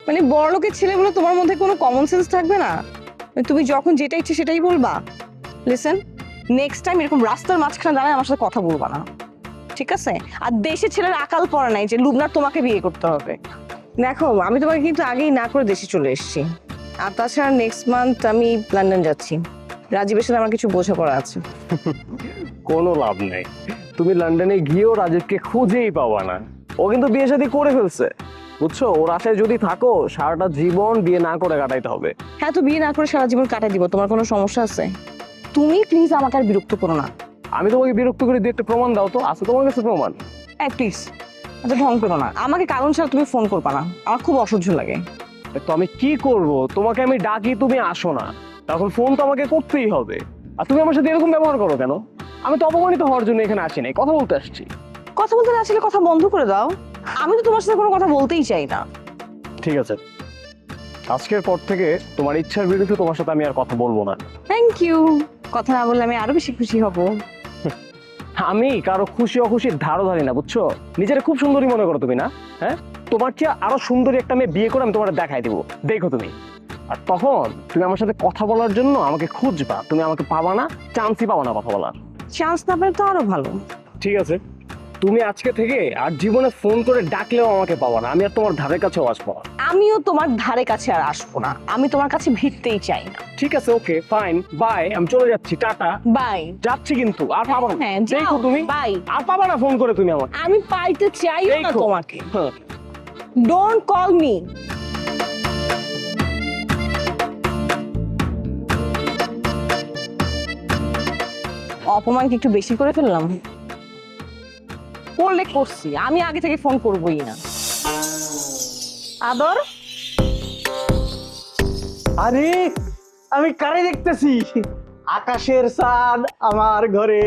মানে বড়লোকের ছেলেগুলো তোমার মধ্যে কোনো কমন সেন্স থাকবে না? তুমি যখন যেটা ইচ্ছে সেটাই বলবা। লিসেন, নেক্সট টাইম এরকম রাস্তার মাঝখানে দাঁড়ায় আমার সাথে কথা বলবা না, ঠিক আছে? আর দেশের ছেলের আকাল পড়ে নাই যে লুবনার তোমাকে বিয়ে করতে হবে। দেখো, আমি তোমাকে কিন্তু আগেই না করে দেশে চলে এসেছি। আর তাছাড়া নেক্সট মান্থ আমি লন্ডন যাচ্ছি। রাজীবের সাথে আমার কিছু বোঝাপড়া আছে। কোনো লাভ নেই, তুমি লন্ডনে গিয়েও রাজীবকে খুঁজেই পাবা না। ও কিন্তু বিয়ে শাদী করে ফেলছে, বুঝছো? ওর আশায় যদি থাকো সারাটা জীবন বিয়ে না করে কাটাইতে হবে। হ্যাঁ, তো বিয়ে না করে সারা জীবন কাটাই দিব, তোমার কোনো সমস্যা আছে? তুমি প্লিজ আমাকে আর বিরক্ত করো না। আমি তোমাকে বিরক্ত করে দিয়ে একটা প্রমাণ দাও তো, আছে তোমার কাছে প্রমাণ? প্লিজ আচ্ছা, ঢং করো না। আমাকে কারণ ছাড়া তুমি ফোন করবা না, আমার খুব অসহ্য লাগে। তো আমি কি করব? তোমাকে আমি ডাকি, তুমি আসো না, তখন ফোন তো আমাকে করতেই হবে। আর তুমি আমার সাথে এরকম ব্যবহার করো কেন? আমি তো অপমানিত হওয়ার জন্য এখানে আসি নাই, কথা বলতে আসছি। কথা বলতে না আসলে কথা বন্ধ করে দাও। আমি তো তোমার সাথে কোনো কথা বলতেই চাই না। ঠিক আছে, আজকের পর থেকে তোমার ইচ্ছার বিরুদ্ধে তোমার সাথে আমি আর কথা বলবো না। Thank you. কথা না বললে আমি আরো বেশি খুশি হব। আমি কারো খুশি অখুশির ধারও ধারি না, বুঝছো? নিজের খুব সুন্দরী মনে করো তুমি, না? হ্যাঁ, তোমার চেয়ে আরো সুন্দরী একটা মেয়ে বিয়ে করে আমি তোমার দেখাই দিব, দেখো তুমি। আর তখন তুমি আমার সাথে কথা বলার জন্য আমাকে খুঁজবা, তুমি আমাকে পাবা না, চান্সই পাবা না কথা বলার। চান্স না পেলে তো আরো ভালো। ঠিক আছে, তুমি আজকে থেকে আর জীবনে ফোন করে ডাকলেও আমাকে পাবা না, আমি আর তোমার ধারে কাছেও আসবো না। আমিও তোমার ধারে কাছে আর আসবো না, আমি তোমার কাছে ভিড়তেই চাই না। ঠিক আছে, ওকে ফাইন, বাই, আমি চলে যাচ্ছি, টাটা। বাই। যাচ্ছি কিন্তু, আর পাবা না। হ্যাঁ, দেখো তুমি, বাই। আর পাবা না ফোন করে তুমি আমাকে। আমি পাইতে চাই না দেখো। তোমাকে। হ্যাঁ। Don't call me. অপমান কি একটু বেশি করে ফেললাম? করলে করছি, আমি আগে থেকে ফোন করবোই না। আদর, আরে আমি কারে দেখতেছি? আকাশের চাঁদ আমার ঘরে,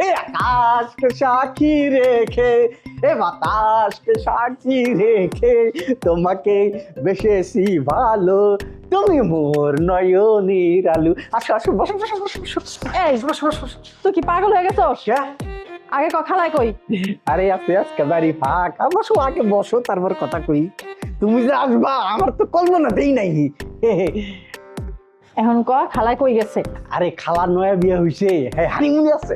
এ আকাশকে সাক্ষী রেখে, এ বাতাসকে সাক্ষী রেখে তোমাকে বেশেছি ভালো, তুমি মোর নয়নের আলু। আসো আসো, বসো বসো বসো বসো। এই বসো বসো বসো। তুই কি পাগল হয়ে গেছস? ক্যা? আগে খালায় কই। আরে আস্তে আজকে বাড়ি ফাঁকা, বসো আগে বসো, তারপর কথা কই। তুমি যে আসবা আমার তো কল্পনাতেই নাই। এখন ক খালায় কই গেছে? আরে খালার নয়া বিয়ে হইছে, হ্যাঁ হানিমুনে আছে।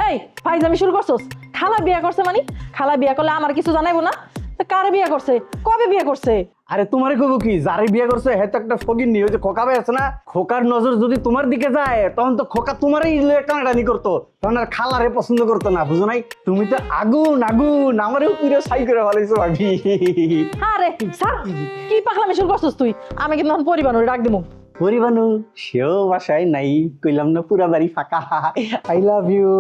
এই ফাইজলামি শুরু করছস? খালা বিয়া করছে মানে? খালা বিয়া করলে আমার কিছু জানাইবো না? তা কারে বিয়া করছে, কবে বিয়া করছে? আরে তোমারে কইব কি, যারে বিয়ে করছে হে তো একটা ফকির নি, ওই যে খোকা ভাই আছে না, খোকার নজর যদি তোমার দিকে যায় তখন তো খোকা তোমারই টানাটানি করতো, তখন আর খালারে পছন্দ করতো না, বুঝো নাই? তুমি তো আগুন আগুন, আমারও পুরো সাই করে ফেলাইছো ভাবি। আরে স্যার, কি পাগলামি শুরু করছস তুই? আমি কিন্তু এখন পরিবার ডাক দিমু। পরিবানু সেও বাসায় নাই, কইলাম না পুরা বাড়ি ফাঁকা। I love you.